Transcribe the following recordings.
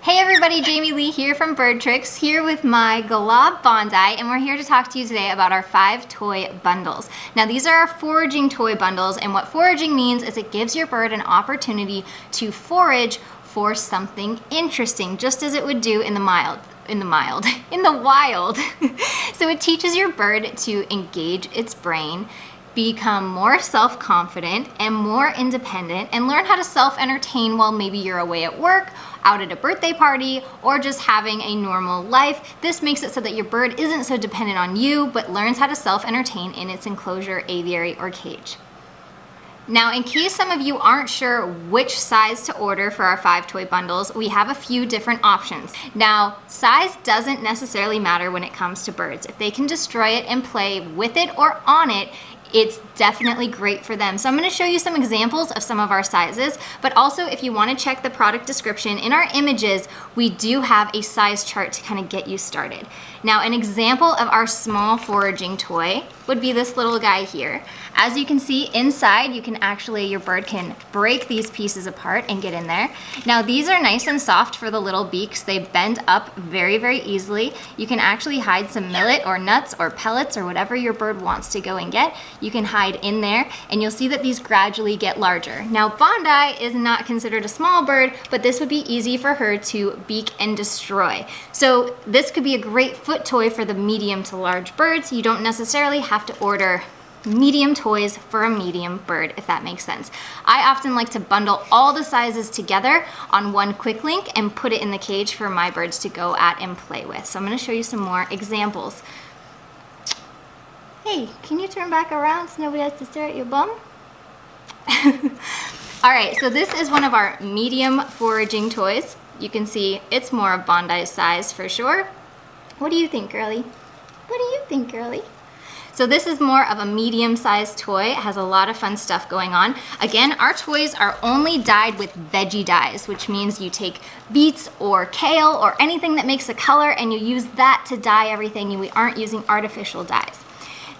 Hey everybody, Jamieleigh here from BirdTricks, here with my Galah Bondi, and we're here to talk to you today about our 5 toy bundles. Now these are our foraging toy bundles, and what foraging means is it gives your bird an opportunity to forage for something interesting, just as it would do in the wild. So it teaches your bird to engage its brain, become more self-confident and more independent, and learn how to self-entertain while maybe you're away at work, out at a birthday party, or just having a normal life. This makes it so that your bird isn't so dependent on you, but learns how to self-entertain in its enclosure, aviary, or cage. Now, in case some of you aren't sure which size to order for our 5 toy bundles, we have a few different options. Now, size doesn't necessarily matter when it comes to birds. If they can destroy it and play with it or on it, it's definitely great for them. So I'm going to show you some examples of some of our sizes, but also if you want to check the product description, in our images, we do have a size chart to kind of get you started. Now, an example of our small foraging toy would be this little guy here. As you can see inside, you can actually, your bird can break these pieces apart and get in there. Now, these are nice and soft for the little beaks. They bend up very, very easily. You can actually hide some millet or nuts or pellets or whatever your bird wants to go and get. You can hide in there, and you'll see that these gradually get larger. Now, Bondi is not considered a small bird, but this would be easy for her to beak and destroy. So this could be a great foot toy for the medium to large birds. You don't necessarily have to order medium toys for a medium bird, if that makes sense. I often like to bundle all the sizes together on one quick link and put it in the cage for my birds to go at and play with. So I'm going to show you some more examples. Hey, can you turn back around so nobody has to stare at your bum? All right, so this is one of our medium foraging toys. You can see it's more of Bondi's size for sure. What do you think, girlie? What do you think, girlie? So this is more of a medium-sized toy. It has a lot of fun stuff going on. Again, our toys are only dyed with veggie dyes, which means you take beets or kale or anything that makes a color and you use that to dye everything. We aren't using artificial dyes.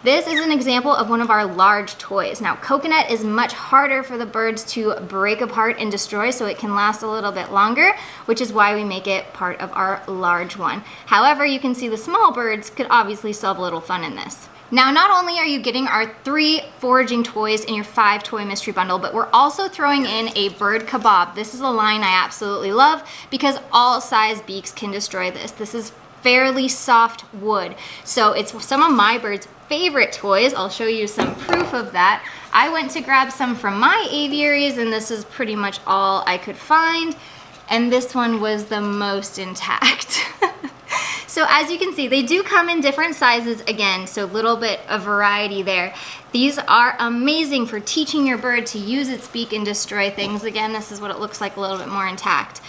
This is an example of one of our large toys. Now, coconut is much harder for the birds to break apart and destroy, so it can last a little bit longer, which is why we make it part of our large one. However, you can see the small birds could obviously still have a little fun in this. Now, not only are you getting our 3 foraging toys in your 5 toy mystery bundle, but we're also throwing in a bird Kabob. This is a line I absolutely love because all size beaks can destroy this. This is fairly soft wood. So it's some of my birds' favorite toys. I'll show you some proof of that. I went to grab some from my aviaries, and this is pretty much all I could find. And this one was the most intact. So as you can see, they do come in different sizes again, so a little bit of variety there. These are amazing for teaching your bird to use its beak and destroy things. Again, this is what it looks like a little bit more intact.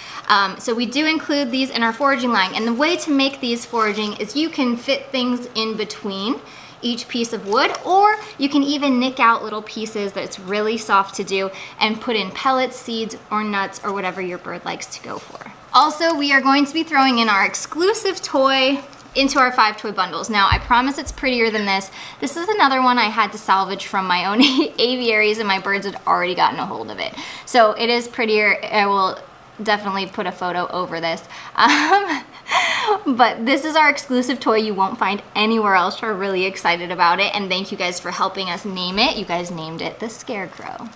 So we do include these in our foraging line, and the way to make these foraging is you can fit things in between each piece of wood, or you can even nick out little pieces that's really soft to do and put in pellets, seeds, or nuts, or whatever your bird likes to go for. Also, we are going to be throwing in our exclusive toy into our 5 toy bundles. Now, I promise it's prettier than this. This is another one I had to salvage from my own aviaries, and my birds had already gotten a hold of it. So it is prettier. I will definitely put a photo over this. But this is our exclusive toy you won't find anywhere else. We're really excited about it, and thank you guys for helping us name it. You guys named it the Scarecrow.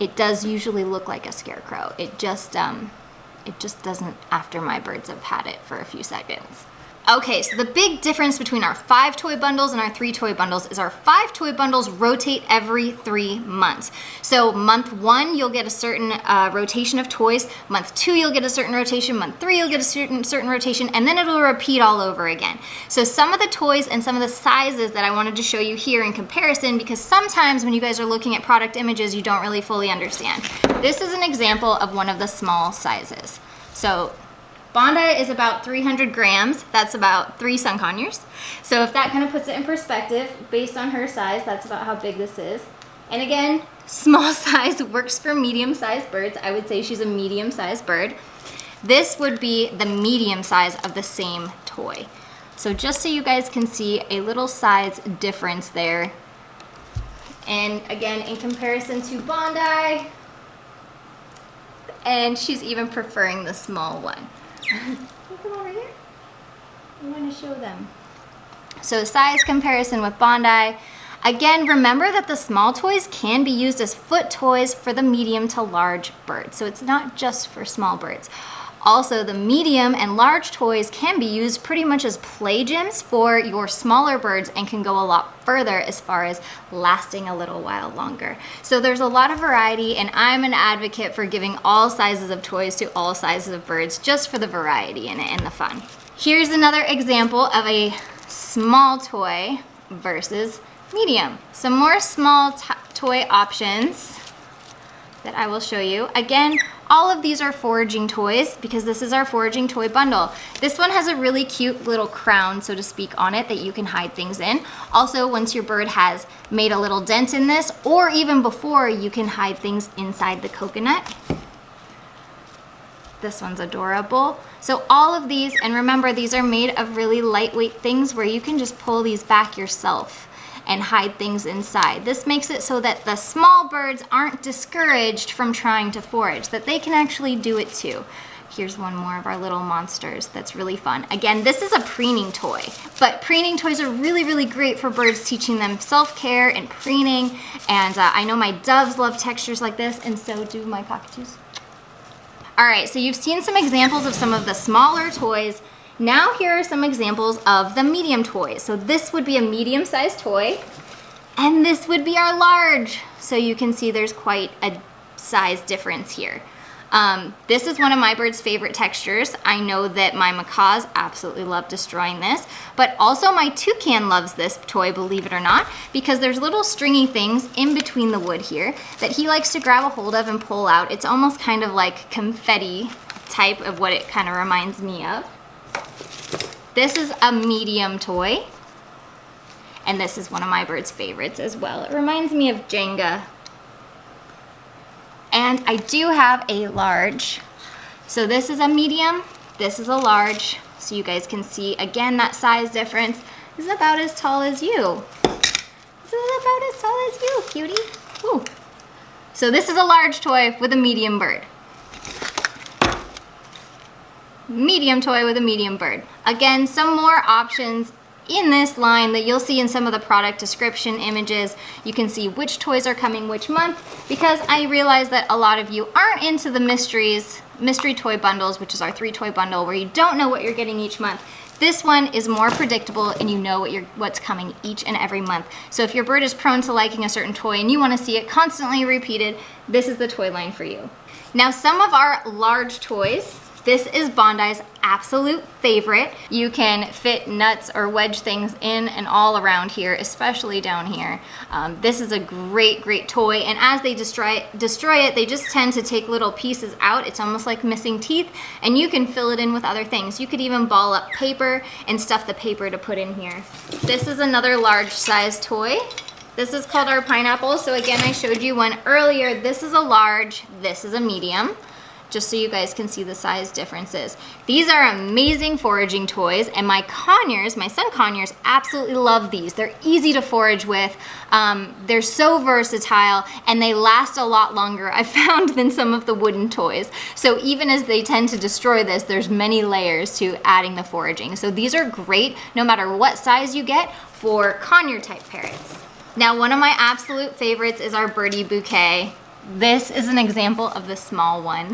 It does usually look like a scarecrow. It just doesn't after my birds have had it for a few seconds. Okay, so the big difference between our 5 toy bundles and our 3 toy bundles is our 5 toy bundles rotate every 3 months. So month 1, you'll get a certain rotation of toys. Month 2, you'll get a certain rotation. Month 3, you'll get a certain rotation, and then it'll repeat all over again. So some of the toys and some of the sizes that I wanted to show you here in comparison, because sometimes when you guys are looking at product images, you don't really fully understand. This is an example of one of the small sizes. So Bondi is about 300 grams. That's about 3 sun conures. So if that kind of puts it in perspective, based on her size, that's about how big this is. And again, small size works for medium-sized birds. I would say she's a medium-sized bird. This would be the medium size of the same toy. So just so you guys can see a little size difference there. And again, in comparison to Bondi, and she's even preferring the small one. Come over here. I want to show them. So size comparison with Bondi. Again, remember that the small toys can be used as foot toys for the medium to large birds. So it's not just for small birds. Also, the medium and large toys can be used pretty much as play gyms for your smaller birds and can go a lot further as far as lasting a little while longer. So there's a lot of variety, and I'm an advocate for giving all sizes of toys to all sizes of birds just for the variety in it and the fun. Here's another example of a small toy versus medium. Some more small toy options that I will show you. Again, all of these are foraging toys because this is our foraging toy bundle. This one has a really cute little crown, so to speak, on it that you can hide things in. Also, once your bird has made a little dent in this, or even before, you can hide things inside the coconut. This one's adorable. So all of these, and remember, these are made of really lightweight things where you can just pull these back yourself and hide things inside. This makes it so that the small birds aren't discouraged from trying to forage, that they can actually do it too. Here's one more of our little monsters that's really fun. Again, this is a preening toy, but preening toys are really, really great for birds, teaching them self-care and preening. And I know my doves love textures like this, and so do my cockatoos. All right, so you've seen some examples of some of the smaller toys. Now here are some examples of the medium toys. So this would be a medium-sized toy, and this would be our large. So you can see there's quite a size difference here. This is one of my bird's favorite textures. I know that my macaws absolutely love destroying this, but also my toucan loves this toy, believe it or not, because there's little stringy things in between the wood here that he likes to grab a hold of and pull out. It's almost kind of like confetti type of what it kind of reminds me of. This is a medium toy, and this is one of my bird's favorites as well. It reminds me of Jenga. And I do have a large. So this is a medium, this is a large. So you guys can see, again, that size difference. This is about as tall as you. This is about as tall as you, cutie. Ooh. So this is a large toy with a medium bird. Medium toy with a medium bird. Again, some more options in this line that you'll see in some of the product description images. You can see which toys are coming which month, because I realize that a lot of you aren't into the mystery toy bundles, which is our 3-toy bundle where you don't know what you're getting each month. This one is more predictable, and you know what's coming each and every month. So if your bird is prone to liking a certain toy and you want to see it constantly repeated, this is the toy line for you. Now, some of our large toys, this is Bondi's absolute favorite. You can fit nuts or wedge things in and all around here, especially down here. This is a great, great toy, and as they destroy it, they just tend to take little pieces out. It's almost like missing teeth, and you can fill it in with other things. You could even ball up paper and stuff the paper to put in here. This is another large size toy. This is called our pineapple. So again, I showed you one earlier. This is a large, this is a medium, just so you guys can see the size differences. These are amazing foraging toys, and my Conures, my son Conures, absolutely love these. They're easy to forage with. They're so versatile, and they last a lot longer, I've found, than some of the wooden toys. So even as they tend to destroy this, there's many layers to adding the foraging. So these are great no matter what size you get for Conure type parrots. Now, one of my absolute favorites is our birdie bouquet. This is an example of the small one.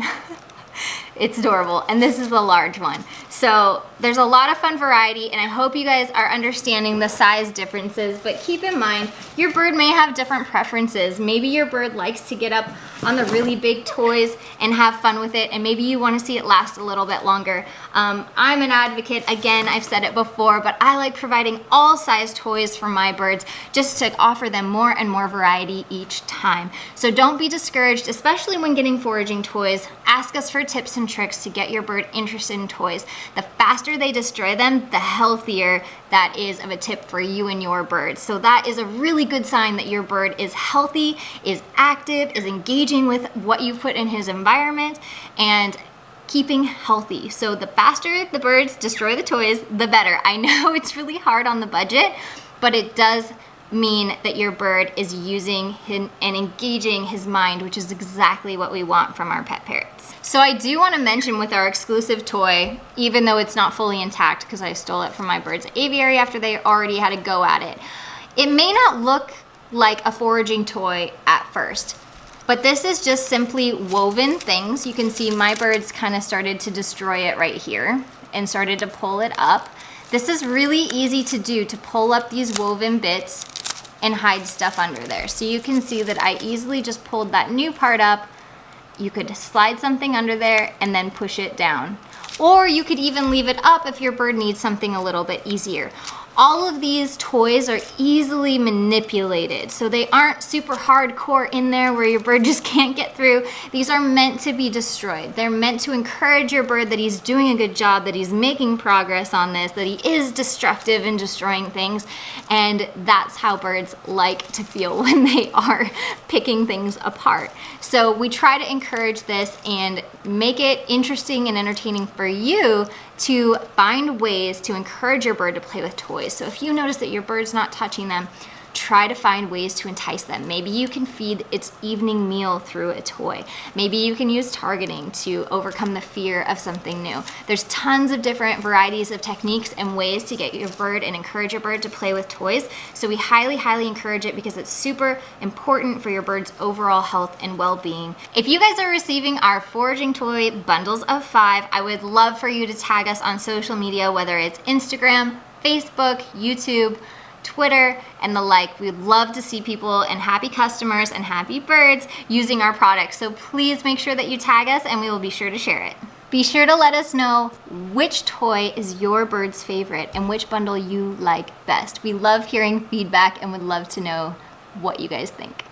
It's adorable, and this is the large one. So there's a lot of fun variety, and I hope you guys are understanding the size differences, but keep in mind, your bird may have different preferences. Maybe your bird likes to get up on the really big toys and have fun with it, and maybe you want to see it last a little bit longer. I'm an advocate, again, I've said it before, but I like providing all size toys for my birds just to offer them more and more variety each time. So don't be discouraged, especially when getting foraging toys. Ask us for tips and tricks to get your bird interested in toys. The faster they destroy them, the healthier that is of a tip for you and your bird. So that is a really good sign that your bird is healthy, is active, is engaging with what you've put in his environment, and keeping healthy. So the faster the birds destroy the toys, the better. I know it's really hard on the budget, but it does mean that your bird is using and engaging his mind, which is exactly what we want from our pet parrots. So I do want to mention with our exclusive toy, even though it's not fully intact because I stole it from my bird's aviary after they already had a go at it, it may not look like a foraging toy at first, but this is just simply woven things. You can see my birds kind of started to destroy it right here and started to pull it up. This is really easy to do, to pull up these woven bits and hide stuff under there. So you can see that I easily just pulled that new part up. You could slide something under there and then push it down. Or you could even leave it up if your bird needs something a little bit easier. All of these toys are easily manipulated, so they aren't super hardcore in there where your bird just can't get through. These are meant to be destroyed. They're meant to encourage your bird that he's doing a good job, that he's making progress on this, that he is destructive in destroying things, and that's how birds like to feel when they are picking things apart. So we try to encourage this and make it interesting and entertaining for you to find ways to encourage your bird to play with toys. So if you notice that your bird's not touching them, try to find ways to entice them. Maybe you can feed its evening meal through a toy. Maybe you can use targeting to overcome the fear of something new. There's tons of different varieties of techniques and ways to get your bird and encourage your bird to play with toys. So we highly, highly encourage it because it's super important for your bird's overall health and well-being. If you guys are receiving our foraging toy bundles of 5, I would love for you to tag us on social media, whether it's Instagram, Facebook, YouTube, Twitter, and the like. We'd love to see people and happy customers and happy birds using our products. So please make sure that you tag us and we will be sure to share it. Be sure to let us know which toy is your bird's favorite and which bundle you like best. We love hearing feedback and would love to know what you guys think.